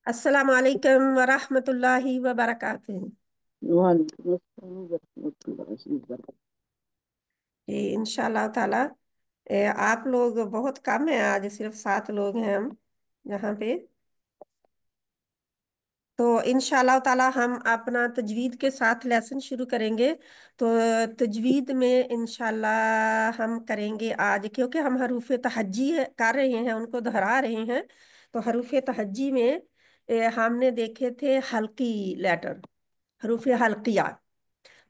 अस्सलाम वालेकुम वरहमतुल्लाहि वबरकातुहू। वालेकुम अस्सलाम वरहमतुल्लाहि वबरकातुह। जी इंशाल्लाह ताला। आप लोग बहुत कम हैं, आज सिर्फ 7 लोग हैं हम यहाँ पे। तो इंशाल्लाह ताला हम अपना तजवीद के साथ लेसन शुरू करेंगे। तो तजवीद में इंशाल्लाह हम करेंगे आज, क्योंकि हम हरूफ तहज्जी कर रहे हैं, उनको दोहरा रहे हैं। तो हरूफ तहज्जी में हमने देखे थे हल्की लेटर, हरूफ हल्किया।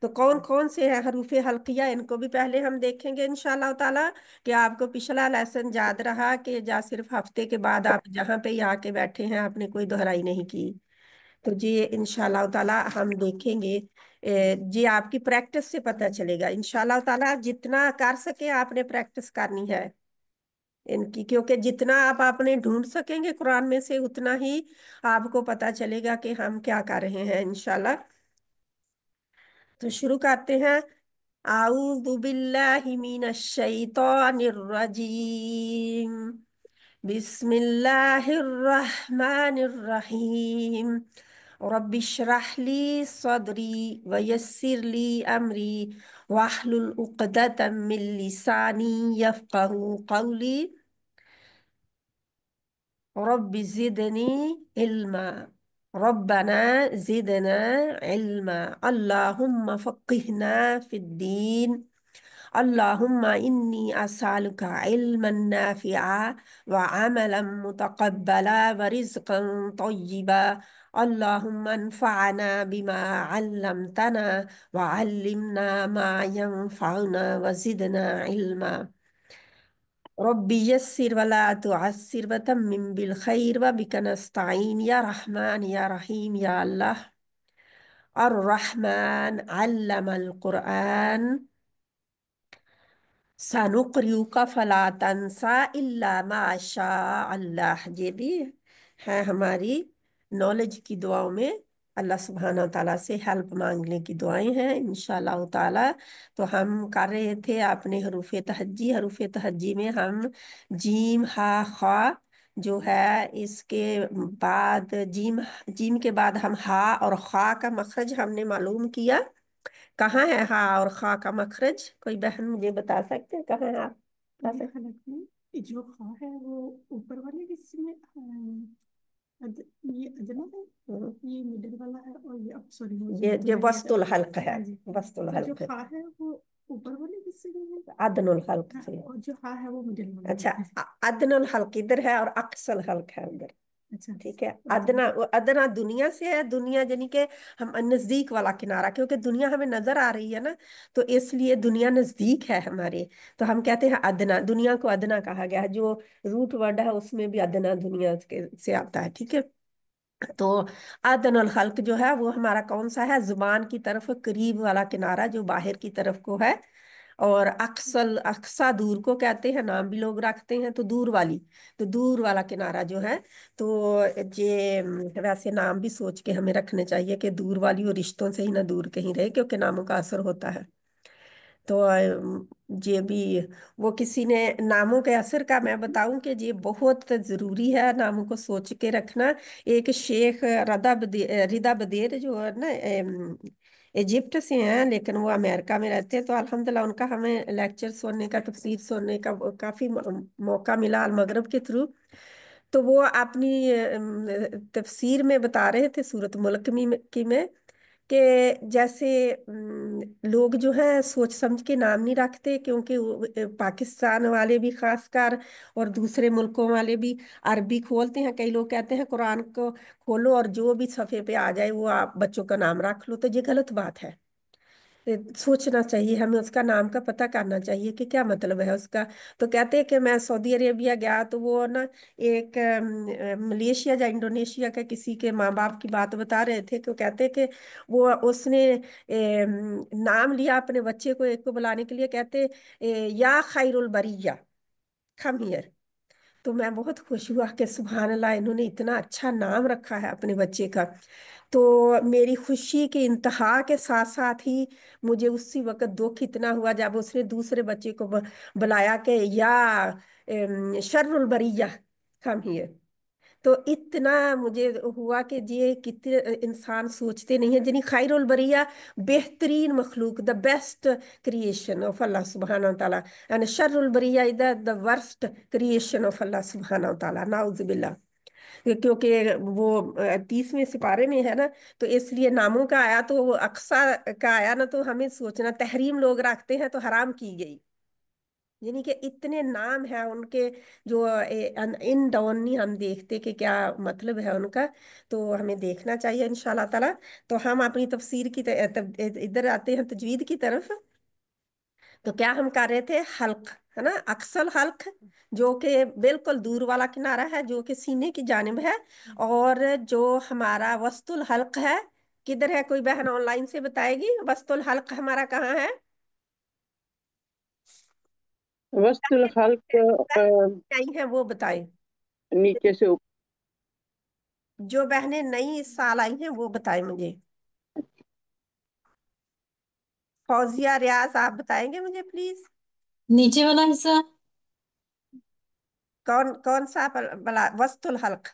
तो कौन कौन से हैं हरूफ हल्किया, इनको भी पहले हम देखेंगे इंशाल्लाह ताला। कि आपको पिछला लेसन याद रहा कि जा सिर्फ हफ्ते के बाद आप जहाँ पे ही आके बैठे हैं, आपने कोई दोहराई नहीं की। तो जी इंशाल्लाह ताला हम देखेंगे। जी आपकी प्रैक्टिस से पता चलेगा इंशाल्लाह ताला। जितना कर सके आपने प्रैक्टिस करनी है इनकी, क्योंकि जितना आप आपने ढूंढ सकेंगे कुरान में से, उतना ही आपको पता चलेगा कि हम क्या कर रहे हैं इंशाल्लाह। तो शुरू करते हैं। आऊज़ु बिल्लाहि मिनश शैतानिर रजीम। बिस्मिल्लाहिर रहमानिर रहीम। रब्बिश्रह ली सदरी वयस्सिर ली अमरी वाहलुल उक़दतम मिन लिसानी यफ़क़हू क़ौली। रब्बि ज़िदनी इल्मा। रब्बना ज़िदना इल्मा। अल्लाहुम्मा फ़क़्हिना फ़िद्दीन। अल्लाहुम्मा इन्नी अस्अलुका इल्मन नाफ़िआ व अमलन मुतक़ब्बला व रिज़्क़न तय्यिबा। अल्लाहुम्मा अन्फ़अना बिमा अल्लमतना व अल्लिमना मा यंफ़अुना व ज़िदना इल्मा। रब्बी यस्सिर वला तुअस्सिर व तम्मिम बिल खैर व बिका नस्तईन या रहमान या रहीम या अल्लाह। अर रहमान अल्लमल कुरआन सनुक़रिउका फला तंसा इल्ला माशा अल्लाह। ये भी है हमारी नॉलेज की दुआओं में, अल्लाह सुब्हाना ताला से हेल्प मांगने की दुआएं हैं इंशाल्लाह ताला। तो हम कर रहे थे अपने हरूफे तहज्जी। हरूफे तहज्जी में हम जीम हा खा जो है, इसके बाद जीम, जीम के बाद हम हा और खा का मखरज हमने मालूम किया। कहाँ है हा और खा का मखरज, कोई बहन मुझे बता सकते हैं कहाँ है? आप बता ये सकते हलक में जो खा है वो ऊपर वाले हिस्से में ये अदना है। हैं? ये मिडिल वाला है और ये अब सॉरी वो ये मैंने वस्तुल हल्क है। हाँ जी। वस्तुल तो जो हल्क है। खा है वो ऊपर वाले हिस्से में है। अदनुल हल्क हाँ, से। और जो हा है वो मिडिल वाले अच्छा, में है। अदनुल हल्क इधर है और अक्सल हल्क है उधर। अच्छा। ठीक है। ओके। अदना, वो अदना दुनिया से है, दुनिया यानी कि हम नजदीक वाला किनारा, क्योंकि दुनिया हमें नजर आ रही है ना, तो इसलिए दुनिया नजदीक है हमारे। तो हम कहते हैं अदना, दुनिया को अदना कहा गया है। जो रूट वर्ड है उसमें भी अदना दुनिया से आता है। ठीक है। तो अदनल हल्क जो है वो हमारा कौन सा है? जुबान की तरफ करीब वाला किनारा जो बाहर की तरफ को है। और अक्सल, अक्सा दूर को कहते हैं, नाम भी लोग रखते हैं तो दूर वाली। तो दूर वाला किनारा जो है, तो ये वैसे नाम भी सोच के हमें रखने चाहिए कि दूर वाली और रिश्तों से ही ना दूर कहीं रहे, क्योंकि नामों का असर होता है। तो ये भी, वो किसी ने नामों के असर का मैं बताऊं कि ये बहुत ज़रूरी है नामों को सोच के रखना। एक शेख रिदा बदेर जो है ना, इजिप्ट से हैं, लेकिन वो अमेरिका में रहते हैं। तो अल्हम्दुलिल्लाह उनका हमें लेक्चर सुनने का, तफसीर सुनने का काफ़ी मौका मिला अल मगरब के थ्रू। तो वो अपनी तफसीर में बता रहे थे सूरत मुल्क में कि जैसे लोग जो है सोच समझ के नाम नहीं रखते, क्योंकि पाकिस्तान वाले भी खासकर और दूसरे मुल्कों वाले भी अरबी खोलते हैं। कई लोग कहते हैं कुरान को खोलो और जो भी सफ़े पे आ जाए वो आप बच्चों का नाम रख लो, तो ये गलत बात है। सोचना चाहिए हमें, उसका नाम का पता करना चाहिए कि क्या मतलब है उसका। तो कहते हैं कि मैं सऊदी अरेबिया गया तो वो ना एक मलेशिया या इंडोनेशिया का किसी के माँ बाप की बात बता रहे थे, कि वो कहते हैं कि वो उसने नाम लिया अपने बच्चे को, एक को बुलाने के लिए, कहते या खैरुल बरिया कम हियर। तो मैं बहुत खुश हुआ कि सुभान अल्लाह, इन्होंने इतना अच्छा नाम रखा है अपने बच्चे का। तो मेरी खुशी की इंतहा के साथ साथ ही मुझे उसी वक्त दुख इतना हुआ जब उसने दूसरे बच्चे को बुलाया कि या शर्रुल बरिया कम हियर। तो इतना मुझे हुआ कि ये कितने इंसान सोचते नहीं है, जिन्हें खैरुल बरिया, बेहतरीन मखलूक, the best creation of Allah सुब्हानहू तआला, एंड शर्रुल बरिया is the worst creation of Allah सुब्हानहू तआला, नाउजुबिल्लाह। क्योंकि वो 30वें सिपारे में है ना, तो इसलिए नामों का आया, तो वो अक्सा का आया ना, तो हमें सोचना तहरीम लोग रखते हैं तो हराम की गई, यानी कि इतने नाम है उनके, जो इन डाउन नहीं हम देखते कि क्या मतलब है उनका। तो हमें देखना चाहिए इंशाल्लाह ताला। तो हम अपनी तफसीर की इधर आते हैं तजवीद की तरफ। तो क्या हम कर रहे थे, हल्क है ना, अक्सल हल्क, जो कि बिल्कुल दूर वाला किनारा है, जो कि सीने की जानिब है। और जो हमारा वस्तुल हल्क है, किधर है, कोई बहन ऑनलाइन से बताएगी वस्तुल हल्क हमारा कहाँ है? वस्तुल खल्क नहीं है वो बताएं। नीचे से ऊपर। जो बहनें नई इस साल आई हैं वो बताएं मुझे। फौजिया, रियाज, आप बताएंगे मुझे प्लीज? नीचे वाला हिस्सा। कौन कौन सा बला वस्तुल हल्क?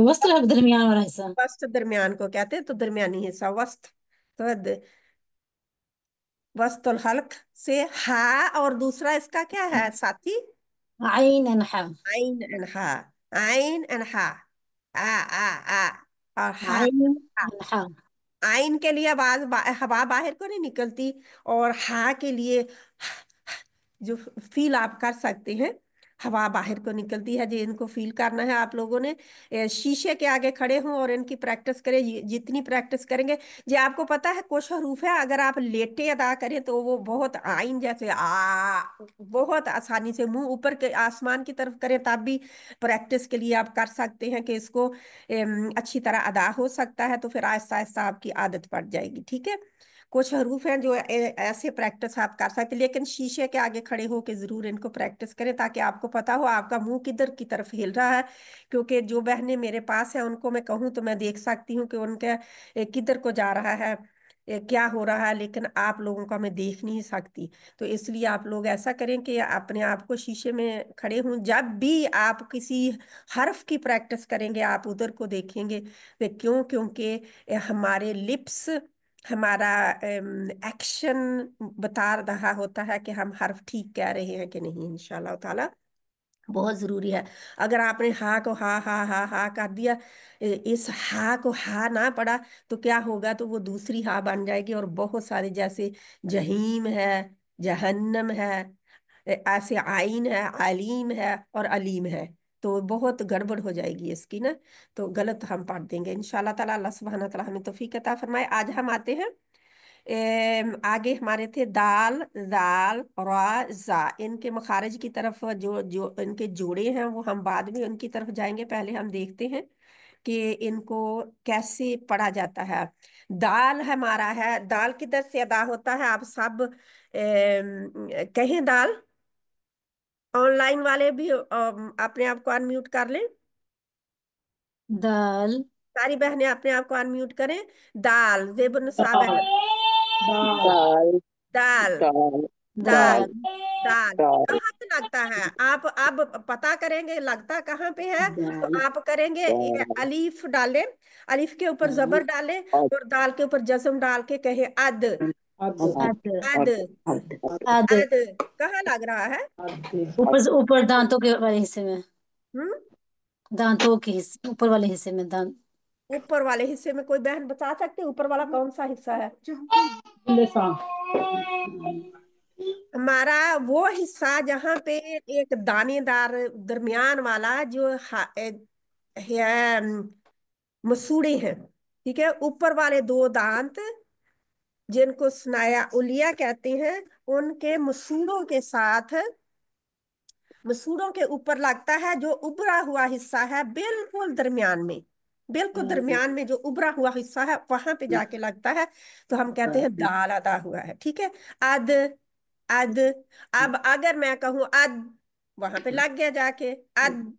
वस्त्र है दरमियान वाला हिस्सा। वस्त दरमियान को कहते हैं, तो दरमियानी हिस्सा वस्त। तो वस्तुल हल्क से हा, और दूसरा इसका क्या है साथी? आइन अनहा। आइन एंड हा, आइन एंड हा, आ और हा। आइन अनहा। आइन के लिए आवाज हवा बाहर को नहीं निकलती, और हा के लिए जो फील आप कर सकते हैं, हवा बाहर को निकलती है, जो इनको फील करना है आप लोगों ने। शीशे के आगे खड़े हों और इनकी प्रैक्टिस करें, जितनी प्रैक्टिस करेंगे। जी आपको पता है कुछ हरूफ है, अगर आप लेटे अदा करें तो वो बहुत आइन जैसे आ, बहुत आसानी से मुंह ऊपर के आसमान की तरफ करें तब भी प्रैक्टिस के लिए आप कर सकते हैं कि इसको अच्छी तरह अदा हो सकता है। तो फिर आहिस्ता आहिस्ता आपकी आदत पड़ जाएगी, ठीक है। कुछ हरूफ हैं जो ऐसे प्रैक्टिस आप कर सकते हैं, लेकिन शीशे के आगे खड़े होकर जरूर इनको प्रैक्टिस करें, ताकि आपको पता हो आपका मुंह किधर की तरफ हिल रहा है। क्योंकि जो बहनें मेरे पास हैं उनको मैं कहूँ तो मैं देख सकती हूँ कि उनके किधर को जा रहा है, क्या हो रहा है, लेकिन आप लोगों का मैं देख नहीं सकती। तो इसलिए आप लोग ऐसा करें कि अपने आप को शीशे में खड़े हों, जब भी आप किसी हर्फ की प्रैक्टिस करेंगे आप उधर को देखेंगे। क्यों? क्योंकि हमारे लिप्स, हमारा एक्शन बता रहा होता है कि हम हर्फ ठीक कह रहे हैं कि नहीं, इंशाल्लाह ताला। बहुत जरूरी है। अगर आपने हा को हा कर दिया, इस हा को हा ना पड़ा, तो क्या होगा, तो वो दूसरी हा बन जाएगी, और बहुत सारे जैसे जहीम है, जहन्नम है, ऐसे आइन है, अलीम है और अलीम है। तो बहुत गड़बड़ हो जाएगी इसकी ना, तो गलत हम पढ़ देंगे इंशाल्लाह ताला। अल्लाह सुब्हानहू तआला हमें तौफीक अता फरमाए। आज हम आते हैं आगे हमारे थे दाल, दाल, रा, जा, इनके मखारिज की तरफ, जो जो इनके जोड़े हैं वो हम बाद में उनकी तरफ जाएंगे। पहले हम देखते हैं कि इनको कैसे पढ़ा जाता है। दाल हमारा है, दाल किधर से अदा होता है, आप सब कहें दाल। ऑनलाइन वाले भी अपने आप को अनम्यूट कर लें। दाल। सारी बहनें अपने आप को अनम्यूट करें। दाल, जेबुन साब है, दाल। दाल। दाल दाल, दाल दाल, दाल दाल। दाल। दाल कहाँ पे लगता है, आप अब पता करेंगे लगता कहाँ पे है। तो दाल। आप करेंगे दाल अलीफ डालें, अलीफ के ऊपर जबर डालें, अद और दाल के ऊपर जज्म डाल के कहे अद, अद। अद अद। अद, अद अद। अद। अद। कहाँ लग रहा है? अद। ऊपर अद से, ऊपर दांतों के वाले हिस्से में। हम्म। दांतों के हिस्से, ऊपर वाले हिस्से में दांत। ऊपर वाले हिस्से में कोई बहन बता सकते हैं ऊपर वाला कौन सा हिस्सा है? लिसान। हमारा वो हिस्सा जहाँ पे एक दानेदार दरमियान वाला जो है, मसूड़े हैं, ठीक है, ऊपर वाले दो दांत जिनको स्नाया उलिया कहते हैं, उनके मसूड़ों के साथ, मसूड़ों के ऊपर लगता है जो उभरा हुआ हिस्सा है, बिल्कुल दरमियान में, बिल्कुल दरमियान में जो उभरा हुआ हिस्सा है वहां पे जाके लगता है। तो हम कहते हैं दाल अदा हुआ है, ठीक है। अद, अद। अब अगर मैं कहूं अद, वहां पे लग गया जाके अद,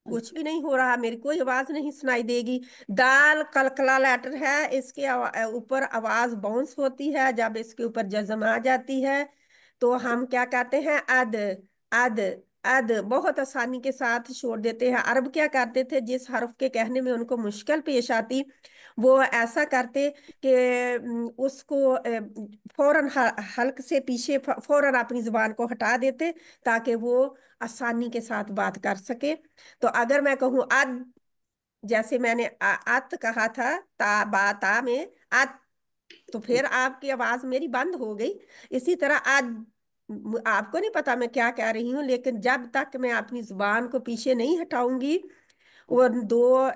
कुछ भी नहीं हो रहा, मेरी कोई आवाज नहीं सुनाई देगी। दाल कलकला लेटर है, इसके ऊपर आवाज बाउंस होती है जब इसके ऊपर जज्म आ जाती है। तो हम क्या कहते हैं, अद, अद, अद बहुत आसानी के साथ छोड़ देते हैं। अरब क्या करते थे, जिस हर्फ के कहने में उनको मुश्किल पेश आती वो ऐसा करते कि उसको फौरन हल्क से पीछे फौरन अपनी जुबान को हटा देते ताकि वो आसानी के साथ बात कर सके। तो अगर मैं कहूँ अद, जैसे मैंने अत कहा था, ता बा ता में अत, तो फिर आपकी आवाज मेरी बंद हो गई। इसी तरह आज आपको नहीं पता मैं क्या कह रही हूँ, लेकिन जब तक मैं अपनी जुबान को पीछे नहीं हटाऊंगी वो दो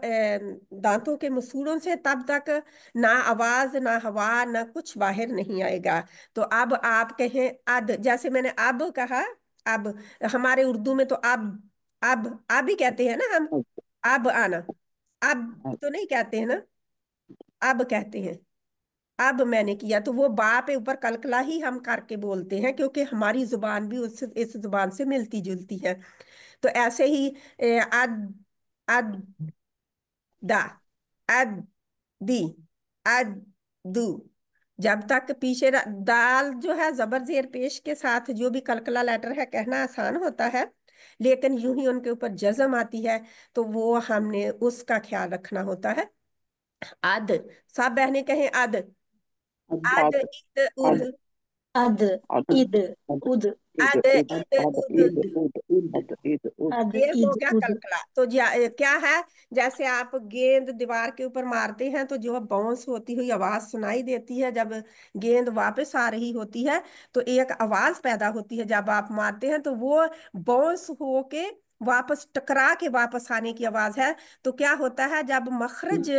दांतों के मसूड़ों से, तब तक ना आवाज ना हवा ना कुछ बाहर नहीं आएगा। तो अब आप कहें अद, जैसे मैंने अब कहा, अब हमारे उर्दू में तो अब ही कहते हैं ना हम, अब आना, अब तो नहीं कहते हैं ना, अब कहते हैं। अब मैंने किया तो वो बा पे ऊपर कलकला ही हम करके बोलते हैं, क्योंकि हमारी जुबान भी उस इस जुबान से मिलती जुलती है। तो ऐसे ही अद, अद दा, अद दी, अद दू, जब तक पीछे दाल जो है जबर जेर पेश के साथ जो भी कलकला लेटर है कहना आसान होता है, लेकिन यूं ही उनके ऊपर जज्म आती है तो वो हमने उसका ख्याल रखना होता है। अद, सब बहनें कहें अद, अद आद, इद आद, उद, अद, आद, इद, आद, उद, ईद, अद ईद, इद आद, उद, ईद, उद, आद, ईद, उद। अद, ये हो इद, गया उद। कलकला। तो क्या है, जैसे आप गेंद दीवार के ऊपर मारते हैं तो जो बाउंस होती हुई आवाज सुनाई देती है, जब गेंद वापस आ रही होती है तो एक आवाज पैदा होती है, जब आप मारते हैं तो वो बाउंस होके वापस टकरा के वापस आने की आवाज है। तो क्या होता है, जब मखरज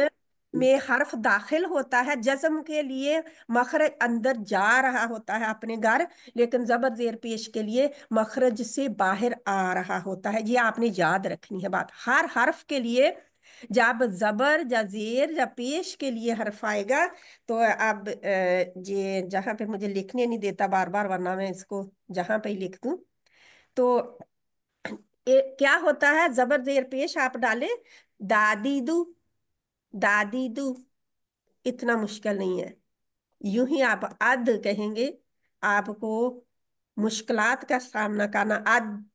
में हर्फ दाखिल होता है जज्म के लिए, मखरज अंदर जा रहा होता है अपने घर, लेकिन जबर जेर पेश के लिए मखरज से बाहर आ रहा होता है। ये आपने याद रखनी है बात, हर हर्फ के लिए जब जबर या जेर या पेश के लिए हर्फ आएगा। तो अब ये जहां पे मुझे लिखने नहीं देता बार बार, वरना मैं इसको जहां पे ही लिख दूं। तो क्या होता है, जबर जेर पेश आप डाले, दादी दू, दादी दू, इतना मुश्किल नहीं है। यूं ही आप अद कहेंगे, आपको मुश्किलात का सामना करना अद,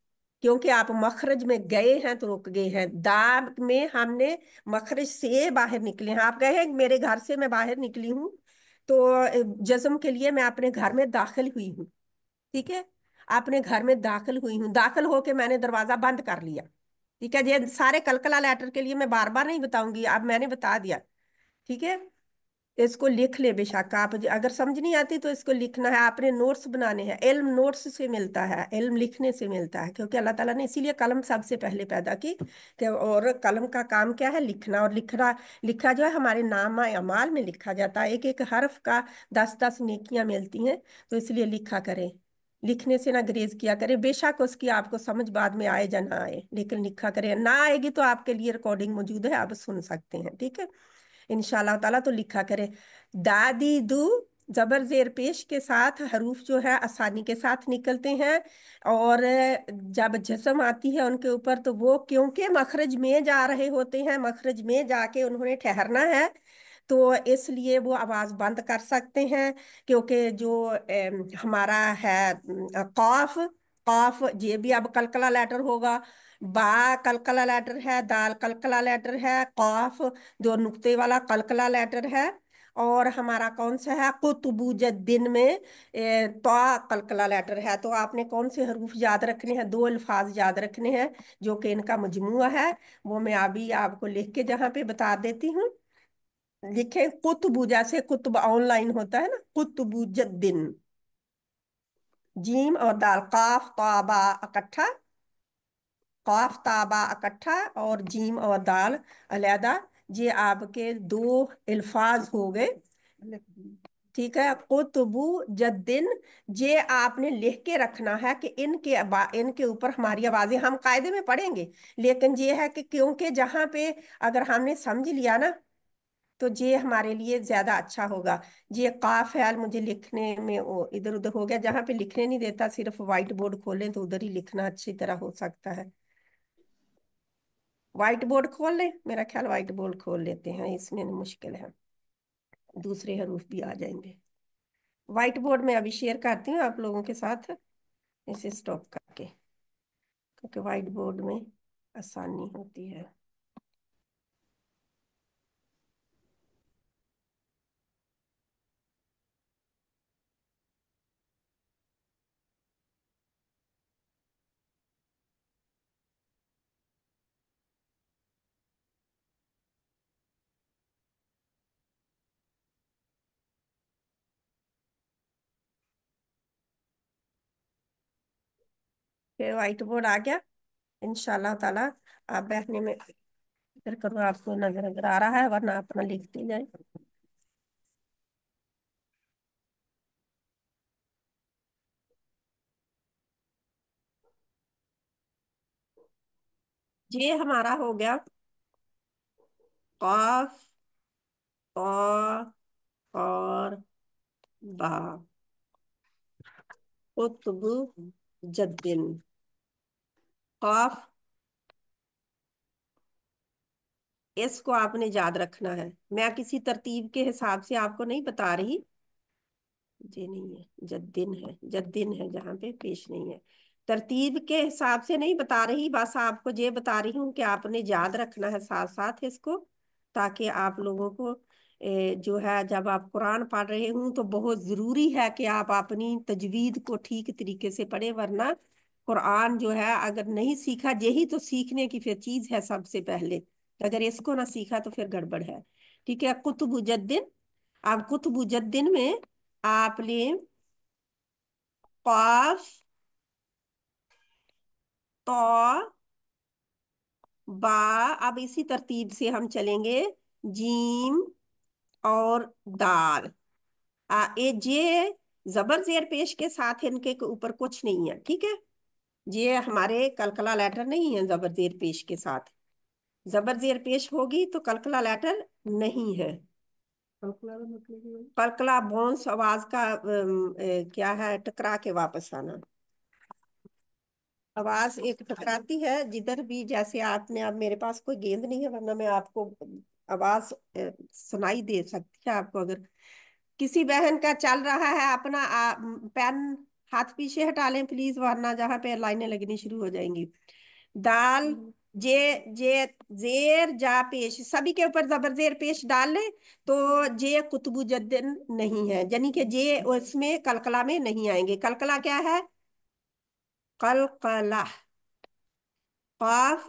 क्योंकि आप मखरज में गए हैं तो रुक गए हैं। दाब में हमने मखरज से बाहर निकले हैं, आप गए हैं मेरे घर से मैं बाहर निकली हूँ, तो जज्म के लिए मैं अपने घर में दाखिल हुई हूँ। ठीक है, अपने घर में दाखिल हुई हूँ, दाखिल होके मैंने दरवाजा बंद कर लिया। ठीक है, ये सारे कलकला लेटर के लिए मैं बार बार नहीं बताऊंगी, अब मैंने बता दिया। ठीक है, इसको लिख ले बेशक आप, अगर समझ नहीं आती तो इसको लिखना है, आपने नोट्स बनाने हैं। इल्म नोट्स से मिलता है, इल्म लिखने से मिलता है, क्योंकि अल्लाह ताला ने इसीलिए कलम सबसे पहले पैदा की कि, और कलम का काम क्या है, लिखना। और लिखना, लिखा जो है हमारे नामा अमाल में लिखा जाता है, एक एक हर्फ का 10 10 नेकियां मिलती हैं। तो इसलिए लिखा करें, लिखने से ना ग्रेज किया करें, बेशक उसकी आपको समझ बाद में आए या ना आए, लेकिन लिखा करें। ना आएगी तो आपके लिए रिकॉर्डिंग मौजूद है, आप सुन सकते हैं। ठीक है, इंशाल्लाह ताला। तो लिखा करे, दादी दू, जबर जेर पेश के साथ हरूफ जो है आसानी के साथ निकलते हैं, और जब जस्म आती है उनके ऊपर तो वो क्योंकि मखरज में जा रहे होते हैं, मखरज में जाके उन्होंने ठहरना है, तो इसलिए वो आवाज बंद कर सकते हैं। क्योंकि जो हमारा है कॉफ, कॉफ ये भी अब कलकला लेटर होगा। बा कलकला लेटर है, दाल कलकला लेटर है, कॉफ जो नुक्ते वाला कलकला लेटर है। और हमारा कौन सा है, कुतुबुजद्दीन में तो कलकला लेटर है। तो आपने कौन से हरूफ याद रखने हैं, दो अल्फाज याद रखने हैं जो कि इनका मजमुआ है, वो मैं अभी आपको लिख के जहाँ पे बता देती हूँ। लिखे कुतुबु, जैसे कुतुब ऑनलाइन होता है ना, कुतुबुजद्दीन, जीम और दाल, काफ ताबा इकट्ठा, काफ ताबा इकट्ठा और जीम और दाल अलहदा, ये आपके दो अल्फाज हो गए। ठीक है, कुतुबु जद्दिन, ये आपने लिख के रखना है कि इनके ऊपर हमारी आवाजें हम कायदे में पढ़ेंगे, लेकिन ये है कि क्योंकि जहां पे अगर हमने समझ लिया ना तो ये हमारे लिए ज्यादा अच्छा होगा। ये काफ है, मुझे लिखने में वो इधर उधर हो गया, जहां पे लिखने नहीं देता, सिर्फ व्हाइट बोर्ड खोलें तो उधर ही लिखना अच्छी तरह हो सकता है। व्हाइट बोर्ड खोल लें, मेरा ख्याल व्हाइट बोर्ड खोल लेते हैं, इसमें मुश्किल है, दूसरे हरूफ भी आ जाएंगे। व्हाइट बोर्ड में अभी शेयर करती हूँ आप लोगों के साथ, इसे स्टॉप करके। कि व्हाइट बोर्ड में आसानी होती है। फिर व्हाइट बोर्ड आ गया इंशाल्लाह ताला। आप बैठने में फिर करो, आपको नजर नजर आ रहा है, वरना अपना लिखते जाए। ये हमारा हो गया कॉफ और बा, कुतुब जद्दिन। कॉफ, इसको आपने याद रखना है, मैं किसी तरतीब के हिसाब से आपको नहीं बता रही। ये नहीं है, जद्दिन है, जद्दिन है, जहां पे पेश नहीं है। तरतीब के हिसाब से नहीं बता रही, बस आपको ये बता रही हूँ कि आपने याद रखना है साथ साथ इसको, ताकि आप लोगों को जो है, जब आप कुरान पढ़ रहे हूँ तो बहुत जरूरी है कि आप अपनी तजवीद को ठीक तरीके से पढ़े, वरना कुरान जो है अगर नहीं सीखा, यही तो सीखने की फिर चीज है सबसे पहले, अगर इसको ना सीखा तो फिर गड़बड़ है। ठीक है, कुतुबुज्जद्दीन। अब कुतुबुज्जद्दीन में आपने काफ, तो, बा, अब इसी तरतीब से हम चलेंगे, जीम और दाल। ए जे जबर जेर पेश के साथ इनके ऊपर कुछ नहीं है, ठीक है। ये हमारे कलकला लेटर नहीं है जबर जेर पेश के साथ, जबर जेर पेश होगी तो कलकला लेटर नहीं है। कलकला बॉन्स आवाज का क्या है, टकरा के वापस आना। आवाज एक टकराती है जिधर भी, जैसे आपने, अब मेरे पास कोई गेंद नहीं है, वरना मैं आपको आवाज सुनाई दे सकती है आपको। अगर किसी बहन का चल रहा है अपना पेन, हाथ पीछे हटा लें प्लीज, वरना जहां पे लाइनें लगनी शुरू हो जाएंगी। दाल, जे, जे, जेर जा पेश, सभी के ऊपर जबर जेर पेश डाल लें तो जे कुतुबुज्जद्दीन नहीं है, यानी कि जे उसमें कलकला में नहीं आएंगे। कलकला क्या है, कलकला, काफ,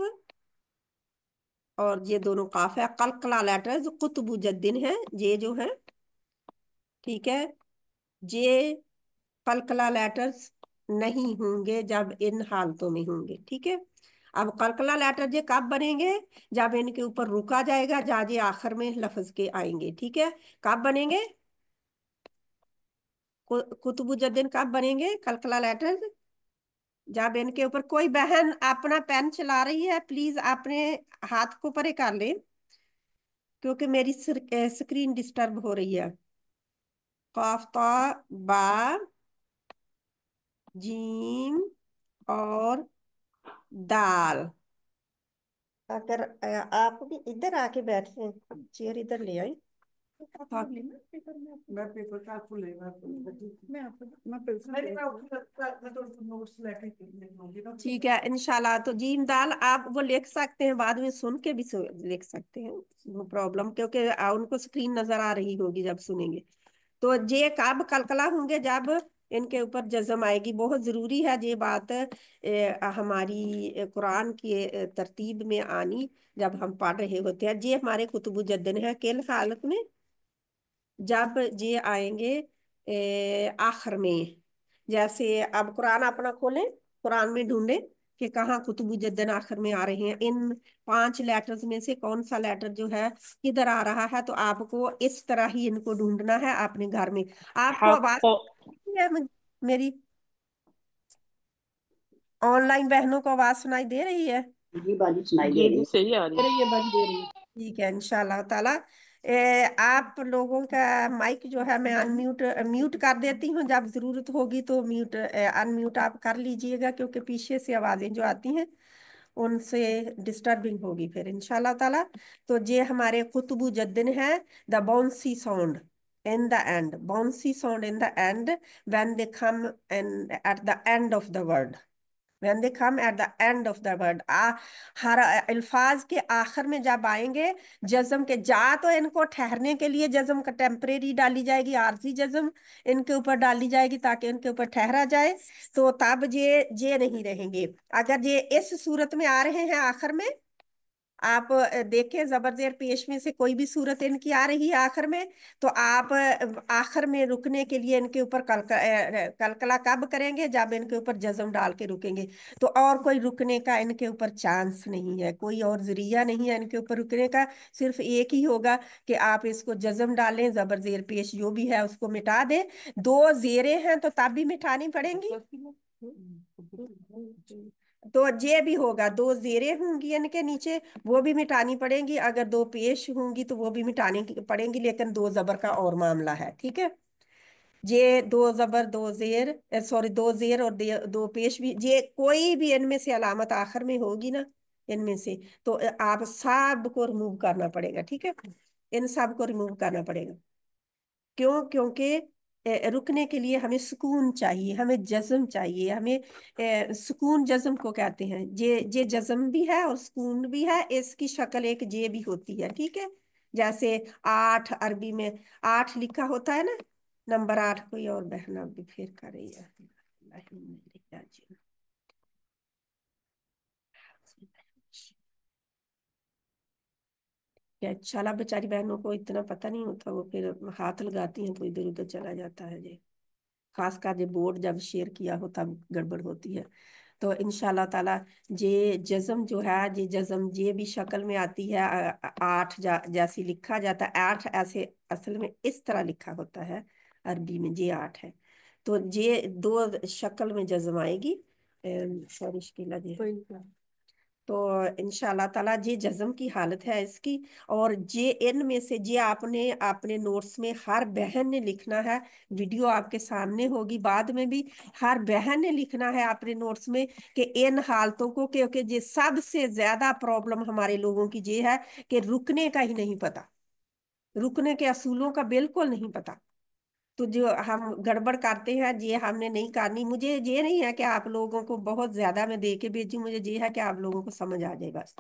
और ये दोनों काफ है, कलकला लेटर्स कुतुबुज्जद्दीन है, ये जो है, ठीक है। ये कलकला लेटर्स नहीं होंगे जब इन हालतों में होंगे, ठीक है। अब कलकला लेटर ये कब बनेंगे, जब इनके ऊपर रुका जाएगा, जाजे आखिर में लफ्ज के आएंगे, ठीक है। कब बनेंगे, कुतुबुज्जद्दीन कब बनेंगे कलकला लेटर्स, जब इनके ऊपर, कोई बहन अपना पेन चला रही है प्लीज अपने हाथ को परे कर ले, क्योंकि मेरी स्क्रीन डिस्टर्ब हो रही है। काफ, ता, बा, जीम और दाल। अगर आप भी इधर आके बैठे, चेयर इधर ले आई। आप लेना पेपर में, मैं पेपर का आपको लेना, मैं आपको, मैं पेपर मैं तो नोट्स लेके लूंगी ना। ठीक है इंशाल्लाह। तो जीम दाल आप वो लिख सकते हैं, बाद में सुन के भी लिख सकते हैं, नो प्रॉब्लम, क्योंकि उनको स्क्रीन नजर आ रही होगी जब सुनेंगे। तो ये कब कलकला होंगे, जब इनके ऊपर जज्म आएगी। बहुत जरूरी है ये बात हमारी कुरान की तरतीब में आनी, जब हम पढ़ रहे होते हैं। ये हमारे कुतुबुज्जद्दीन है किन हालत में, जब ये आएंगे आखिर में। जैसे अब कुरान अपना खोलें, कुरान में ढूंढें कि कहाँ कुतुबुज्जद्दीन आखिर में आ रहे हैं, इन 5 लेटर्स में से कौन सा लेटर जो है किधर आ रहा है। तो आपको इस तरह ही इनको ढूंढना है अपने घर में। आपको आवाज حق. है मेरी, ऑनलाइन बहनों को आवाज सुनाई दे रही है? जी बाजी सुनाई दे जी रही जी है। सही आ रही दे है। रही है बाजी, दे रही है। ठीक है इंशाल्लाह ताला। आप लोगों का माइक जो है मैं अनम्यूट म्यूट कर देती हूँ, जब जरूरत होगी तो म्यूट अनम्यूट आप कर लीजिएगा, क्योंकि पीछे से आवाजें जो आती हैं उनसे डिस्टर्बिंग होगी फिर इंशाल्लाह ताला। तो ये हमारे कुतुबुज्जद्दीन है, the bouncy sound in the end, bouncy sound in the end when they come and at the end of the word. when they come at the end of the word, हर अल्फाज के आखिर में जब आएंगे जज्म के, जा तो इनको ठहरने के लिए जज्म का टेम्परेरी डाली जाएगी, आरजी जज्म इनके ऊपर डाली जाएगी ताकि इनके ऊपर ठहरा जाए, तो तब ये नहीं रहेंगे। अगर ये इस सूरत में आ रहे हैं आखिर में, आप देखें जबर जेर पेश में से कोई भी सूरत इनकी आ रही है आखिर में, तो आप आखिर में रुकने के लिए इनके ऊपर कलकला कब करेंगे, जब इनके ऊपर जज्म डाल के रुकेंगे। तो और कोई रुकने का इनके ऊपर चांस नहीं है, कोई और जरिया नहीं है इनके ऊपर रुकने का, सिर्फ एक ही होगा कि आप इसको जज्म डालें, जबर जेर पेश जो भी है उसको मिटा दें। दो जेरें हैं तो तब भी मिटानी पड़ेंगी, तो ये भी होगा, दो जेरें होंगी इनके नीचे वो भी मिटानी पड़ेंगी, अगर दो पेश होंगी तो वो भी मिटानी पड़ेंगी, लेकिन दो जबर का और मामला है, ठीक है। ये दो जबर दो जेर, सॉरी दो जेर और दो पेश भी, ये कोई भी इनमें से अलामत आखिर में होगी ना इनमें से, तो आप सब को रिमूव करना पड़ेगा, ठीक है, इन सब को रिमूव करना पड़ेगा। क्यों? क्योंकि रुकने के लिए हमें सुकून चाहिए, हमें जज्म चाहिए, हमें सुकून जज्म को कहते हैं। जे जज्म भी है और सुकून भी है, इसकी शक्ल एक जे भी होती है, ठीक है। जैसे 8 अरबी में 8 लिखा होता है ना, नंबर 8। कोई और बहना भी फिर कर रही है, क्या चला, बेचारी बहनों को इतना पता नहीं होता, वो फिर हाथ लगाती हैं तो इधर उधर चला जाता है जी। खासकर जब बोर्ड जब शेयर किया हो तब गड़बड़ होती है। तो इंशाल्लाह ताला ये जज्म जो है, ये जज्म ये भी शक्ल में आती है, 8 जैसी लिखा जाता है, 8 ऐसे असल में इस तरह लिखा होता है अरबी में, ये 8 है, तो ये दो शक्ल में जज्म आएगी। सॉरी शिकिला जी, तो इंशाल्लाह ताला ये जज्म की हालत है इसकी। और ये इनमें से ये आपने अपने नोट्स में हर बहन ने लिखना है, वीडियो आपके सामने होगी बाद में भी, हर बहन ने लिखना है अपने नोट्स में कि इन हालतों को, क्योंकि ये सबसे ज्यादा प्रॉब्लम हमारे लोगों की ये है कि रुकने का ही नहीं पता, रुकने के असूलों का बिल्कुल नहीं पता। तो जो हम गड़बड़ करते हैं ये हमने नहीं करनी। मुझे ये नहीं है कि आप लोगों को बहुत ज्यादा मैं दे के भेजूं, मुझे ये है कि आप लोगों को समझ आ जाए बस।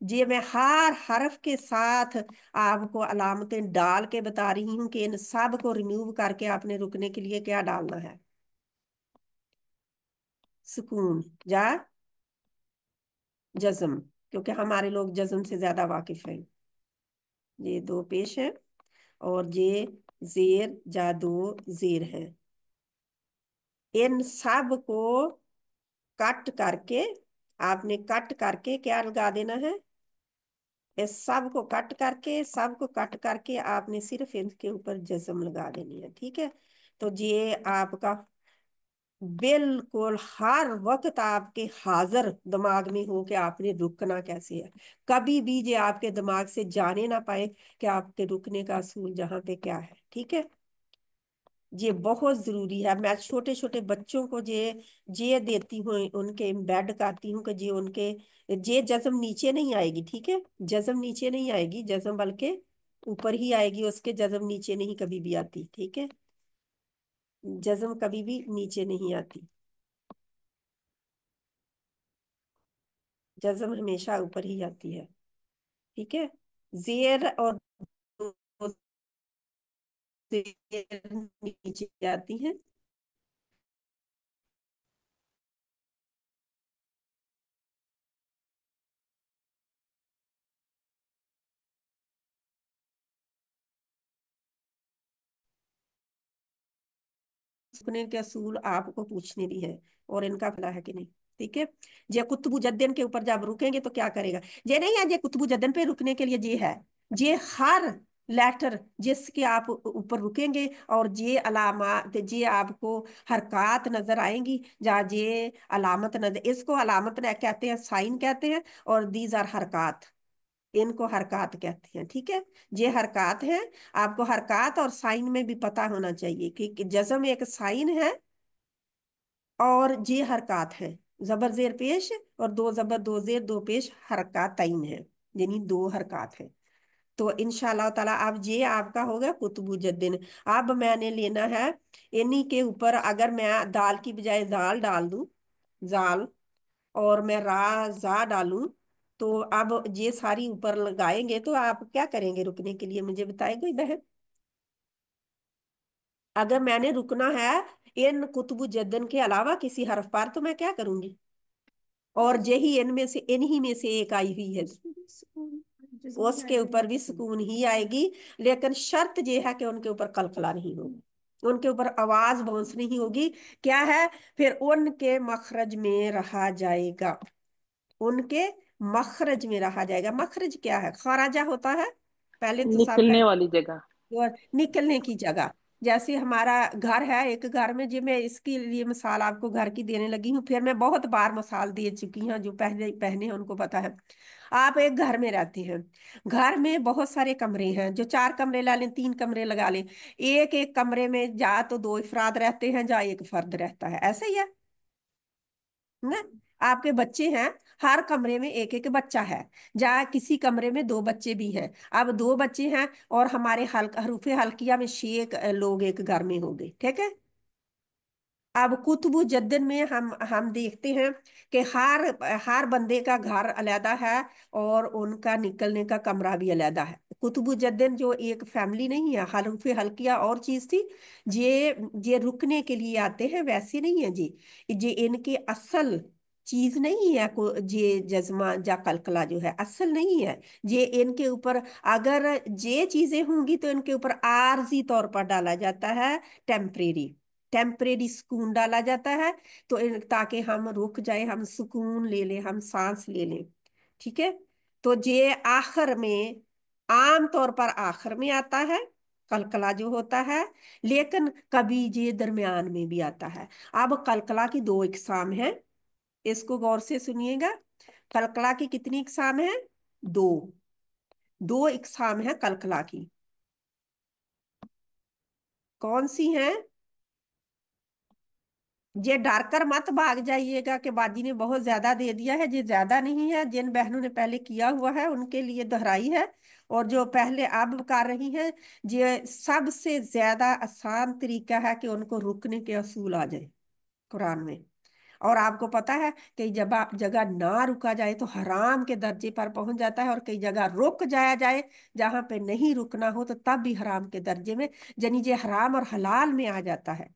ये मैं हर हरफ के साथ आपको अलामतें डाल के बता रही हूँ कि इन सब को रिमूव करके आपने रुकने के लिए क्या डालना है, सुकून या जज्म, क्योंकि हमारे लोग जज्म से ज्यादा वाकिफ हैं। ये दो पेश है और ये जेर या दो जेर है, इन सब को कट करके आपने कट करके क्या लगा देना है, इस सब को कट करके, सब को कट करके आपने सिर्फ इनके ऊपर जज्म लगा देनी है, ठीक है। तो ये आपका बिल्कुल हर वक्त आपके हाजिर दिमाग में हो कि आपने रुकना कैसे है, कभी भी ये आपके दिमाग से जाने ना पाए कि आपके रुकने का असूल जहां पे क्या है, ठीक है। ये बहुत जरूरी है। मैं छोटे छोटे बच्चों को ये देती हूँ, उनके एम्बेड करती हूँ कि ये उनके ये जज्म नीचे नहीं आएगी, ठीक है, जज्म नीचे नहीं आएगी, जज्म बल्कि ऊपर ही आएगी उसके, जज्म नीचे नहीं कभी भी आती, ठीक है, जज्म कभी भी नीचे नहीं आती, जज्म हमेशा ऊपर ही आती है, ठीक है। जेर और जेर नीचे आती है। सुकने के असूल आपको पूछने भी है और इनका फला है कि नहीं, ठीक है। जे कुतुबुजद्दीन के ऊपर जब रुकेंगे तो क्या करेगा, ये नहीं है जे कुतुबुजद्दीन पे रुकने के लिए ये है, ये हर लेटर जिसके आप ऊपर रुकेंगे और ये अलामत ये आपको हरकत नजर आएंगी, जहाँ ये अलामत नजर, इसको अलामत कहते हैं, साइन कहते हैं, और दीज आर हरकत, इनको हरकत कहते हैं, ठीक है। ये हरकत है, आपको हरकत और साइन में भी पता होना चाहिए कि जज्म एक साइन है और ये हरकत है, जबर जेर पेश और दो जबर दो जेर दो पेश हरकत तयन है, यानी दो हरकत है। तो इंशाल्लाह ताला अब ये आपका होगा कुतुबुजद्दीन। अब मैंने लेना है इन्हीं के ऊपर, अगर मैं दाल की बजाय जाल डाल दूं, जाल और मैं रा जा डालूं, तो अब ये सारी ऊपर लगाएंगे तो आप क्या करेंगे रुकने के लिए, मुझे बताए कोई बहन। अगर मैंने रुकना है इन कुतुब जद्दन के अलावा किसी हरफ पर, तो मैं क्या करूंगी? और यही इनमें से, इन्हीं में से एक आई हुई है, उसके ऊपर भी सुकून ही आएगी, लेकिन शर्त ये है कि उनके ऊपर कलकला नहीं होगी, उनके ऊपर आवाज बाउंस नहीं होगी। क्या है? फिर उनके मखरज में रहा जाएगा, उनके मखरज में रहा जाएगा। मखरज क्या है? खराजा होता है पहले तो सब है, निकलने वाली जगह। और निकलने की जगह। जैसे हमारा घर है, एक घर में, जो मैं इसके लिए मिसाल आपको घर की देने लगी हूँ, फिर मैं बहुत बार मिसाल दे चुकी हूँ, जो पहले पहने हैं उनको पता है। आप एक घर में रहते हैं, घर में बहुत सारे कमरे हैं, जो 4 कमरे ला लें, 3 कमरे लगा लें, एक एक कमरे में जा तो 2 अफराद रहते हैं, जा एक फर्द रहता है, ऐसे ही है ना? आपके बच्चे हैं, हर कमरे में एक एक बच्चा है, जहाँ किसी कमरे में 2 बच्चे भी हैं। अब 2 बच्चे हैं और हमारे हरूफे हल्किया में 6 लोग एक घर में होंगे, ठीक है। अब कुतुबु जद्दन में हम देखते हैं कि हर हर बंदे का घर अलग है, और उनका निकलने का कमरा भी अलग है। कुतुबु जद्दन जो एक फैमिली नहीं है, हल्फे हल्किया और चीज थी, ये रुकने के लिए आते हैं, वैसे नहीं है जी। ये इनके असल चीज नहीं है, ये जज्मा या कलकला जो है असल नहीं है। ये इनके ऊपर, अगर ये चीजें होंगी तो इनके ऊपर आर्जी तौर पर डाला जाता है, टेम्परेरी टेम्परेरी सुकून डाला जाता है। तो ताकि हम रुक जाए, हम सुकून ले लें, हम सांस ले लें, ठीक है। तो ये आखिर में, आम तौर पर आखिर में आता है कलकला जो होता है, लेकिन कभी ये दरमियान में भी आता है। अब कलकला की 2 इकसाम है, इसको गौर से सुनिएगा। कलकला की कितनी इकसाम है? दो। 2 इकसाम है कलकला की। कौन सी है? ये डर कर मत भाग जाइएगा कि बाजी ने बहुत ज्यादा दे दिया है, ये ज्यादा नहीं है। जिन बहनों ने पहले किया हुआ है उनके लिए दोहराई है, और जो पहले अब कर रही हैं, ये सबसे ज्यादा आसान तरीका है कि उनको रुकने के असूल आ जाए कुरान में। और आपको पता है कई जगह जगह ना रुका जाए तो हराम के दर्जे पर पहुंच जाता है, और कई जगह रुक जाया जाए जहां पे नहीं रुकना हो तो तब भी हराम के दर्जे में, यानी ये हराम और हलाल में आ जाता है,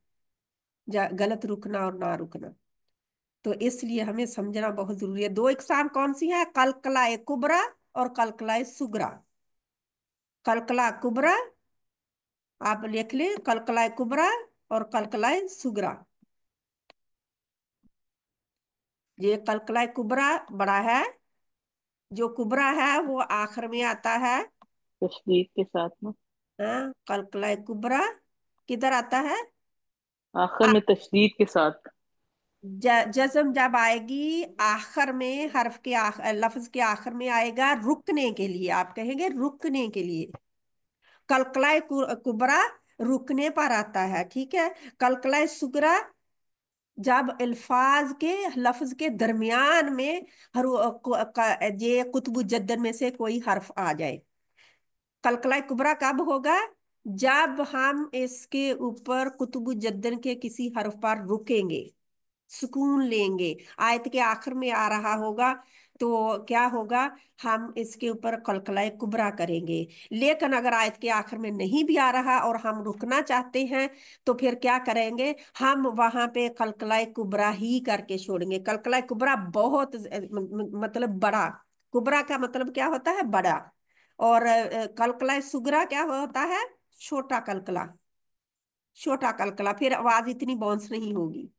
गलत रुकना और ना रुकना। तो इसलिए हमें समझना बहुत जरूरी है। 2 इकसाम कौन सी है? कलकलाए कुबरा और कलकलाए सुगरा। कलकला कुबरा आप लिख लें, कलकलाए कुबरा और कलकलाए सुगरा। ये कलकलाए कुबरा बड़ा है, जो कुबरा है वो आखिर में आता है। तशदीद के साथ में। हाँ, कलकलाए कुबरा किधर आता है? आखिर में तशदीद के साथ। जज्म जब आएगी आखिर में, हर्फ के लफ्ज के आखिर में आएगा रुकने के लिए, आप कहेंगे रुकने के लिए। कलकलाए कुबरा रुकने पर आता है, ठीक है। कलकलाए सुगरा जब अल्फाज के, लफ्ज के दरमियान में ये कुतुब जद्दन में से कोई हर्फ आ जाए। कलकलाए कुबरा कब होगा? जब हम इसके ऊपर कुतुब जद्दन के किसी हर्फ पर रुकेंगे, सुकून लेंगे, आयत के आखिर में आ रहा होगा, तो क्या होगा? हम इसके ऊपर कलकलाए कुबरा करेंगे। लेकिन अगर आयत के आखिर में नहीं भी आ रहा और हम रुकना चाहते हैं, तो फिर क्या करेंगे? हम वहां पे कलकलाए कुबरा ही करके छोड़ेंगे। कलकलाए कुबरा बहुत मतलब बड़ा, कुबरा का मतलब क्या होता है? बड़ा। और कलकलाए सुगरा क्या होता है? छोटा कलकला, छोटा कलकला, फिर आवाज इतनी बाउंस नहीं होगी।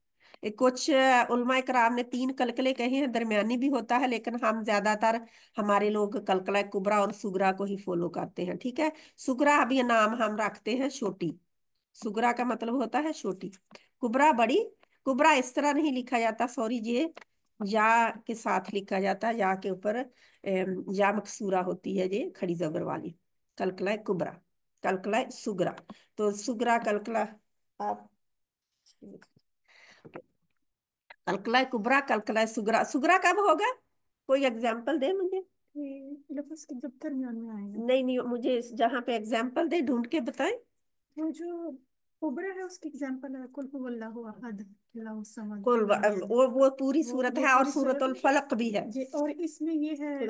कुछ उलमा इकराम ने 3 कलकले कहे हैं, दरमियानी भी होता है, लेकिन हम ज्यादातर, हमारे लोग कलकला कुबरा और सुगरा को ही फॉलो करते हैं, ठीक है। सुगरा अभी नाम हम रखते हैं छोटी, सुगरा का मतलब होता है छोटी, कुबरा बड़ी। कुबरा इस तरह नहीं लिखा जाता, सॉरी, ये या के साथ लिखा जाता है, या के ऊपर या मकसूरा होती है, ये खड़ी जबर वाली। कलकला कुबरा, कलकला सुगरा। तो सुगरा कलकला, आप कलकला कुबरा, कलकला सुगरा। सुगरा कब होगा? कोई एग्जाम्पल दे मुझे। लफ्ज के जब दरमियान में आएगा। नहीं नहीं, मुझे जहां पे एग्जाम्पल दे ढूंढ के बताएं। वो जो कुबरा है, उसकी एग्जांपल है कुल हुवल्लाहु अहद अल्लाहु समद। कुल वो पूरी वो सूरत वो है, और पूरी सूरतुल सूरत फलक भी है। जी, और इसमें ये है, ये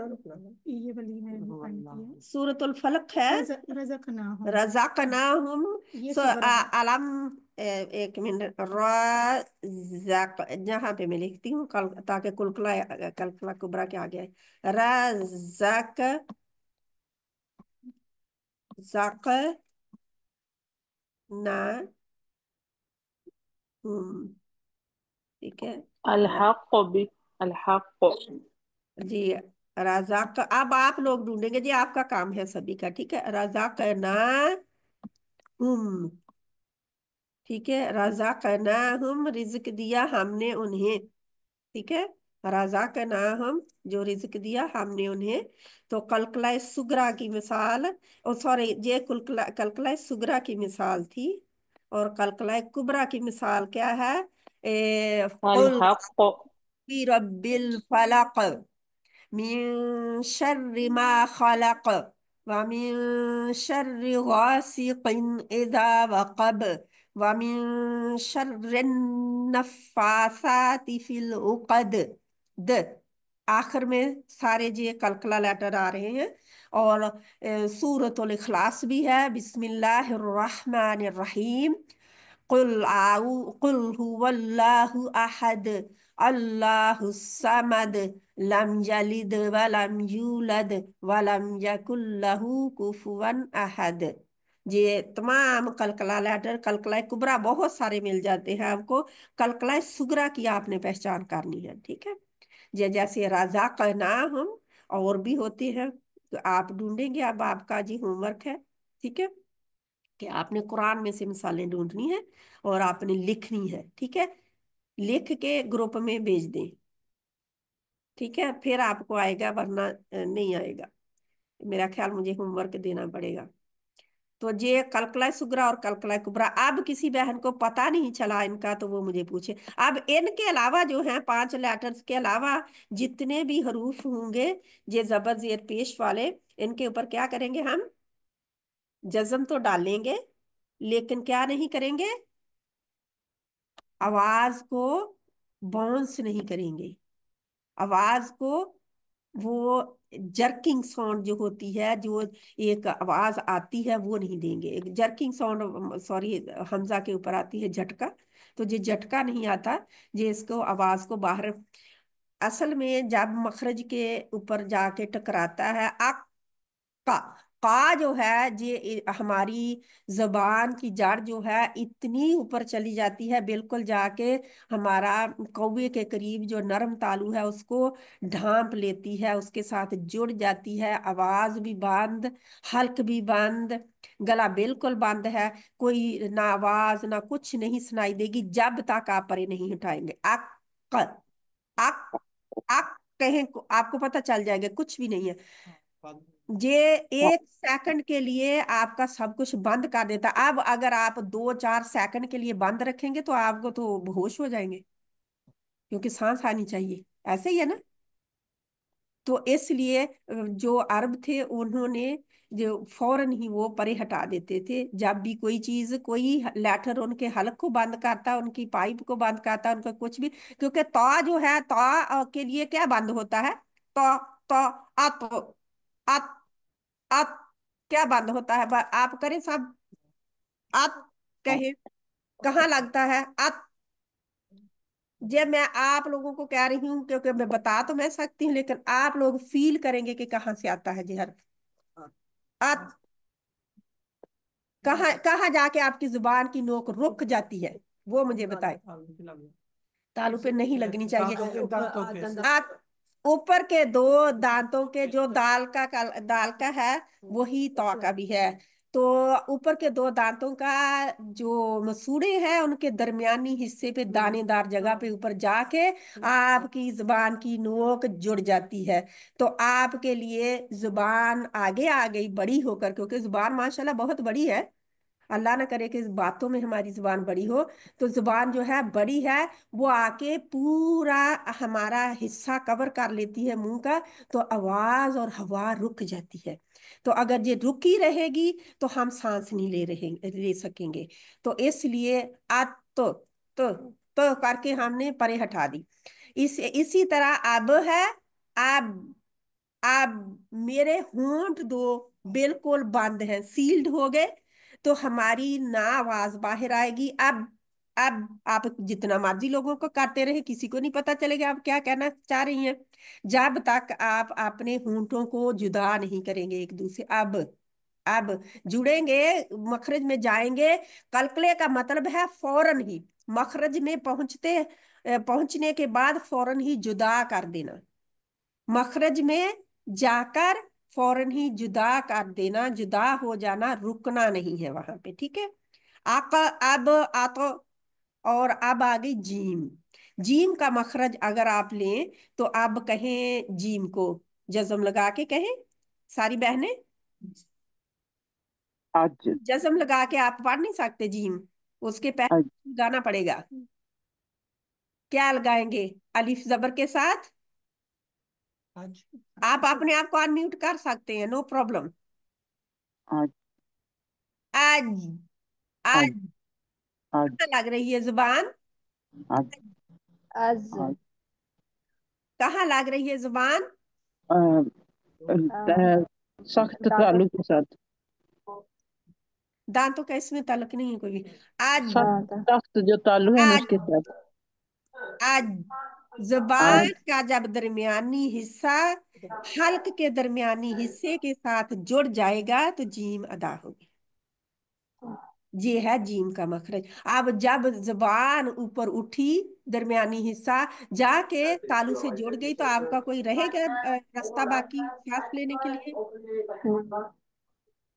वाली में पॉइंट किया है, सूरतुल फलक है, रज़क़नाहुम, रज़क़नाहुम। ये सो सुगरा है। अलम, एक मिनट, रज़क़, जहाँ पे मैं लिखती हूँ कल, ताकि कुलकुला, कलकुला कुबरा के आगे है, रज़क़नाहुम, ठीक है। الحق الحق. जी, रज़ाक, अब आप लोग ढूंढेंगे जी, आपका काम है सभी का, ठीक है। रज़ाक ना हम, ठीक है। रज़ाक ना हम, रिज्क दिया हमने उन्हें, ठीक है। रज़ाक ना हम, जो रिज्क दिया हमने उन्हें। तो कलकलाए सुगरा की मिसाल, ओ सॉरी, ये कलकलाए सुगरा की मिसाल थी, और कलकलाए कुबरा की मिसाल क्या है? कुल الحق. रब्बिल फलक, मिन शर्रि मा खलक, व मिन शर्रि गासिकिन इज़ा वक़ब, व मिन शर्रि नफ़्फ़ासाति फिल उक़द। आखिर में सारे ये कलकला लेटर आ रहे हैं। और सूरतुल इखलास भी है, बिस्मिल्लाहिर रहमानिर रहीम, कुल हुवल्लाहु अहद, अल्लाहु समद, लम यलिद वलम यूलद वलम यकुल लहू कुफुवन अहद। ये तमाम कलकला लेटर, कलकला कुबरा बहुत सारे मिल जाते हैं आपको। कलकला सुगरा की आपने पहचान करनी है, ठीक है। ये जैसे राजा का नाम हम, और भी होते हैं, तो आप ढूंढेंगे। अब आपका जी होमवर्क है, ठीक है, कि आपने कुरान में से मिसालें ढूंढनी है और आपने लिखनी है, ठीक है। लिख के ग्रुप में भेज दें, ठीक है, फिर आपको आएगा, वरना नहीं आएगा। मेरा ख्याल मुझे होमवर्क देना पड़ेगा। तो ये कलकला सुगरा और कलकला कुबरा, अब किसी बहन को पता नहीं चला इनका तो वो मुझे पूछे। अब इनके अलावा जो है 5 लेटर्स के अलावा जितने भी हरूफ होंगे, ये जबर जेर पेश वाले, इनके ऊपर क्या करेंगे हम? जज्म तो डालेंगे, लेकिन क्या नहीं करेंगे? आवाज को बाउंस नहीं करेंगे। आवाज को, वो जर्किंग साउंड जो होती है, जो एक आवाज आती है, वो नहीं देंगे। एक जर्किंग साउंड, सॉरी, हमजा के ऊपर आती है झटका, तो ये झटका नहीं आता। ये इसको आवाज को बाहर, असल में जब मखरज के ऊपर जाके टकराता है, का का जो है, ये हमारी जबान की जड़ जो है इतनी ऊपर चली जाती है, बिल्कुल जाके हमारा कौवे के करीब जो नरम तालू है उसको ढांप लेती है, उसके साथ जुड़ जाती है। आवाज भी बंद, हल्क भी बंद, गला बिल्कुल बंद है। कोई ना आवाज ना कुछ नहीं सुनाई देगी जब तक आप परे नहीं उठाएंगे। अक, अक, अक कहें, आपको पता चल जाएगा कुछ भी नहीं है। ये 1 सेकंड के लिए आपका सब कुछ बंद कर देता। अब अगर आप 2-4 सेकंड के लिए बंद रखेंगे तो आपको तो बेहोश हो जाएंगे, क्योंकि सांस आनी चाहिए, ऐसे ही है ना। तो इसलिए जो अरब थे उन्होंने जो फौरन ही वो परे हटा देते थे, जब भी कोई चीज, कोई लेटर उनके हलक को बंद करता, उनकी पाइप को बंद करता, उनका कुछ भी, क्योंकि तो जो है, तो के लिए क्या बंद होता है? तो अत, अत, अत क्या बंद होता है? आप करें सब, अत कहे, कहाँ लगता है अत? जब मैं आप लोगों को कह रही हूँ, क्योंकि मैं बता तो मैं सकती हूँ, लेकिन आप लोग फील करेंगे कि कहाँ से आता है जी हर अत। कहाँ कहाँ जाके आपकी जुबान की नोक रुक जाती है, वो मुझे बताए। तालू पे नहीं लगनी चाहिए। आप ऊपर के 2 दांतों के, जो दाल का है, वही तो का भी है। तो ऊपर के 2 दांतों का जो मसूड़े हैं, उनके दरमियानी हिस्से पे दानेदार जगह पे ऊपर जाके आपकी जुबान की नोक जुड़ जाती है। तो आपके लिए जुबान आगे आ गई बड़ी होकर, क्योंकि जुबान माशाल्लाह बहुत बड़ी है। अल्लाह ना करे कि बातों में हमारी जुबान बड़ी हो, तो जुबान जो है बड़ी है, वो आके पूरा हमारा हिस्सा कवर कर लेती है मुंह का, तो आवाज और हवा रुक जाती है। तो अगर ये रुकी रहेगी तो हम सांस नहीं ले सकेंगे। तो इसलिए आ तो तो करके हमने परे हटा दी। इसी तरह अब है, अब मेरे होंठ दो बिल्कुल बंद हैं, सील्ड हो गए, तो हमारी ना आवाज बाहर आएगी। अब आप जितना मर्जी लोगों को करते रहे, किसी को नहीं पता चलेगा आप क्या कहना चाह रही हैं, जब तक आप अपने होंठों को जुदा नहीं करेंगे एक दूसरे। अब जुड़ेंगे, मखरज में जाएंगे। कलकले का मतलब है फौरन ही, मखरज में पहुंचने के बाद फौरन ही जुदा कर देना। मखरज में जाकर फौरन ही जुदा कर देना, जुदा हो जाना, रुकना नहीं है वहां पे, ठीक है। आका अब आतो, और अब आ गई जीम। जीम का मखरज अगर आप लें तो अब कहें जीम को, जज्म लगा के कहें सारी बहनें। आज। जज्म लगा के आप पढ़ नहीं सकते जीम, उसके आज। पहले लगाना पड़ेगा। क्या लगाएंगे अलिफ जबर के साथ? आज आप अपने आप को अनम्यूट कर सकते हैं, नो प्रॉब्लम। आज। आज, आज। आज आज। कहाँ लग रही है जुबान? आज। आज आज। कहाँ लग रही है जुबान? अ, सख्त दांतों तालु के साथ। दांतों का इसमें ताल्लुक नहीं है कोई भी। आज, सख्त सख्त जो तालु है ना आज, उसके साथ। आज आज। जुबान का जब दरमियानी हिस्सा हल्क के दरमियानी हिस्से के साथ जुड़ जाएगा तो जीम अदा होगी। ये है जीम का मखरज। अब जब जुबान ऊपर उठी, दरमियानी हिस्सा जाके तालू से जुड़ गई, तो आपका कोई रहेगा रास्ता बाकी सांस लेने के लिए?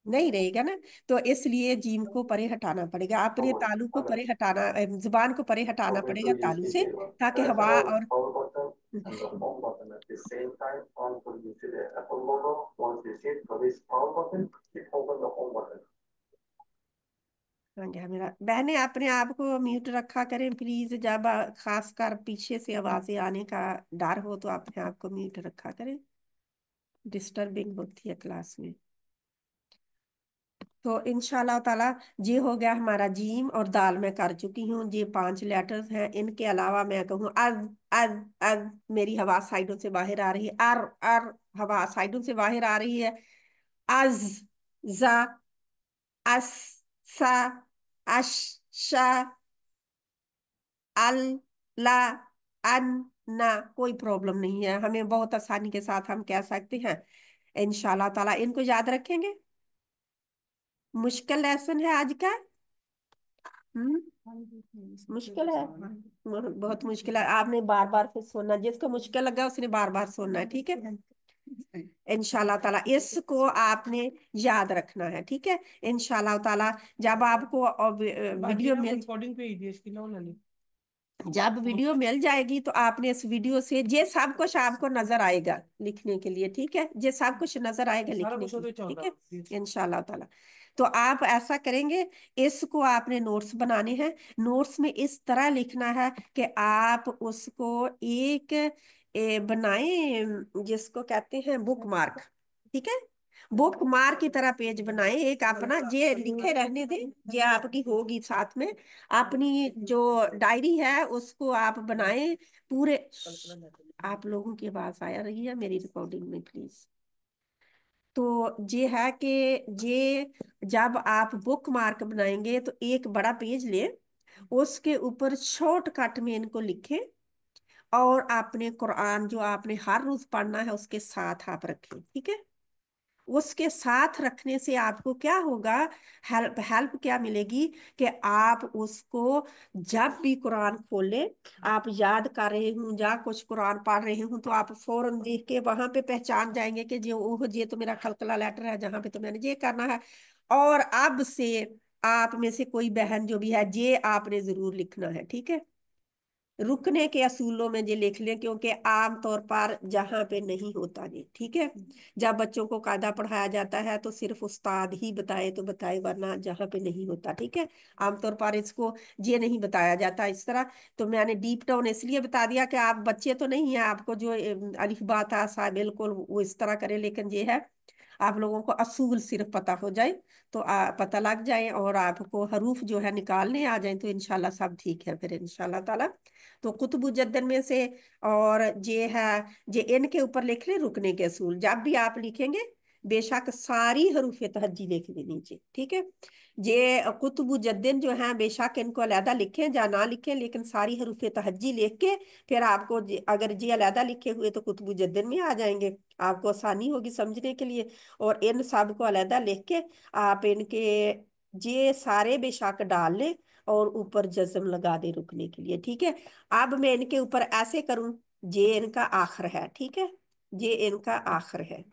नहीं रहेगा ना। तो इसलिए जीम को परे हटाना पड़ेगा, अपने तालू को परे हटाना, जुबान को परे हटाना पड़ेगा तालू से, ताकि हवा और and the home button at the same time until you see the Apple logo. Once you see it, release power button, you open the home button. हाँ जी, मेरा बहनें अपने आप को म्यूट रखा करें प्लीज, जब खासकर पीछे से आवाजें आने का डर हो तो अपने आप को म्यूट रखा करें, डिस्टर्बिंग होती है क्लास में। तो इंशाल्लाह ताला ये हो गया हमारा जीम और दाल में कर चुकी हूँ, ये 5 लेटर्स हैं। इनके अलावा मैं कहूँ अज मेरी हवा साइडों से बाहर आ रही है, अर हवा साइडों से बाहर आ रही है। अज, जा, अस, सा, अश, शा, अल, ला, अन, ना, कोई प्रॉब्लम नहीं है, हमें बहुत आसानी के साथ हम कह सकते हैं। इंशाल्लाह ताला इनको याद रखेंगे। मुश्किल लेसन है आज का। हम्म मुश्किल है, बहुत मुश्किल है। आपने बार बार फिर सुनना, जिसको मुश्किल लगा उसने बार बार सुनना है, ठीक है। इंशाल्लाह ताला इसको आपने याद रखना है, ठीक है। इंशाल्लाह ताला जब आपको वीडियो मिल रिकॉर्डिंग पे ही थी इसकी ना वाली। जब वीडियो मिल जाएगी तो आपने इस वीडियो से ये सब कुछ आपको नजर आएगा लिखने के लिए, ठीक है। ये सब कुछ नजर आएगा सारा लिखने कुछ के तो लिए, चल ठीक रहा है। है। इंशाल्लाह ताला तो आप ऐसा करेंगे, इसको आपने नोट्स बनाने हैं। नोट्स में इस तरह लिखना है कि आप उसको एक बनाएं, जिसको कहते हैं बुक मार्क, ठीक है। बुक मार्क की तरह पेज बनाएं एक अपना, ये लिखे रहने दें, ये आपकी होगी साथ में। अपनी जो डायरी है उसको आप बनाएं पूरे। आप लोगों की आवाज आ रही है मेरी रिकॉर्डिंग में प्लीज। तो ये है कि ये जब आप बुक मार्क बनाएंगे तो एक बड़ा पेज लें, उसके ऊपर शॉर्टकट में इनको लिखें, और आपने कुरान जो आपने हर रोज पढ़ना है उसके साथ आप रखें, ठीक है। उसके साथ रखने से आपको क्या होगा, हेल्प हेल्प क्या मिलेगी कि आप उसको जब भी कुरान खोले, आप याद कर रहे हूँ या कुछ कुरान पढ़ रहे हूँ, तो आप फौरन देख के वहां पे पहचान जाएंगे कि जो ओह ये तो मेरा खलकला लेटर है, जहां पे तो मैंने ये करना है। और अब से आप में से कोई बहन जो भी है, ये आपने जरूर लिखना है, ठीक है। रुकने के असूलों में ये लिख लें, क्योंकि आम तौर पर जहाँ पे नहीं होता ये, ठीक है। जब बच्चों को कायदा पढ़ाया जाता है तो सिर्फ उस्ताद ही बताए तो बताए, वरना जहाँ पे नहीं होता, ठीक है। आमतौर पर इसको ये नहीं बताया जाता इस तरह। तो मैंने डीप डाउन इसलिए बता दिया कि आप बच्चे तो नहीं है, आपको जो अलिफ बा ता सा बिल्कुल वो इस तरह करें, लेकिन ये है आप लोगों को असूल सिर्फ पता हो जाए, तो पता लग जाए और आपको हरूफ जो है निकालने आ जाए, तो इंशाल्लाह सब ठीक है फिर इंशाल्लाह ताला। तो कुतुबुज्जद्दन में से, और ये है, ये इन के ऊपर लिख ले रुकने के असूल। जब भी आप लिखेंगे बेशक सारी हरूफ तहज्जी लिख लेनी नीचे, ठीक है। ये कुतुबुज्जद्दन जो है बेशक इनको अलहदा लिखें या ना लिखें, लेकिन सारी हरूफ तहज्जी लिख के फिर आपको अगर ये अलहदा लिखे हुए तो कुतुबुज्जद्दन में आ जाएंगे, आपको आसानी होगी समझने के लिए। और इन सब को अलहदा लिख के आप इनके ये सारे बेशक डाल लें और ऊपर जज्म लगा दे रुकने के लिए, ठीक है। अब मैं इनके ऊपर ऐसे करूं, ये इनका आखिर है, ठीक है, ये इनका आखिर है,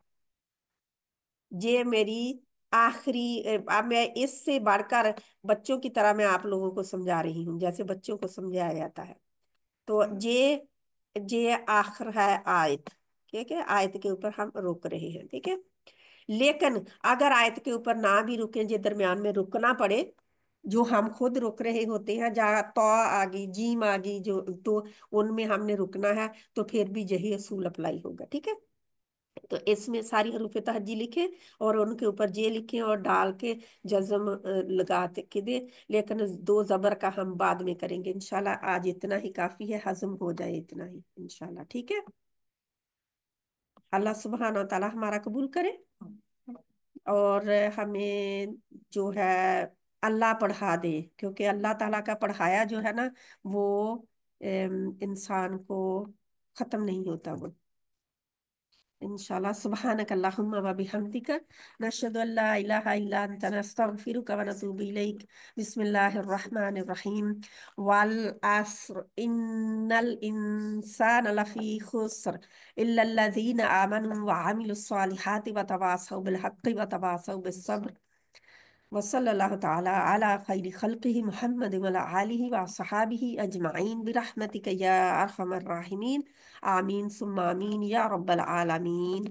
ये मेरी आखिरी। अब मैं इससे बढ़कर बच्चों की तरह मैं आप लोगों को समझा रही हूँ जैसे बच्चों को समझाया जाता है। तो ये आखिर है आयत, ठीक है। आयत के ऊपर हम रुक रहे हैं, ठीक है। लेकिन अगर आयत के ऊपर ना भी रुके, जो दरमियान में रुकना पड़े, जो हम खुद रुक रहे होते हैं, जहाँ तो आ गई जीम आ गई जो, तो उनमें हमने रुकना है, तो फिर भी यही असूल अप्लाई होगा, ठीक है। तो इसमें सारी हरूफ तहज्जी लिखे और उनके ऊपर जे लिखे और डाल के जज्म लगा के दे। लेकिन दो जबर का हम बाद में करेंगे इंशाल्लाह, आज इतना ही काफी है, हजम हो जाए इतना ही इंशाल्लाह, ठीक है। अल्लाह सुब्हान व तआला हमारा कबूल करे, और हमें जो है अल्लाह पढ़ा दे, क्योंकि अल्लाह ताला का पढ़ाया जो है ना वो इंसान को खत्म नहीं होता वो, इंशाल्लाह। सुब्हानक अल्लाहुम्मा व बिहम्दिका नशहदु अल्ला इलाहा इल्ला अंता नस्तगफिरुका व नतूबु इलैक। बिस्मिल्लाहिर रहमानिर रहीम। वल अस्र इन्नल इंसाना लफी खुस्र इल्ला अल्लज़ीना आमनु व अमिलुस सालिहाति व तवासौ बिल हक्कि व तवासौ बिस सब्र। वसल्लल्लाहु ताला अला खैरि खल्क़िही मुहम्मद व अला आलिहि व अस्हाबिही अजमाइन बिरहमतिका या अरहमर राहिमीन। आमीन सुम्मा आमीन या रब्बल आलमीन।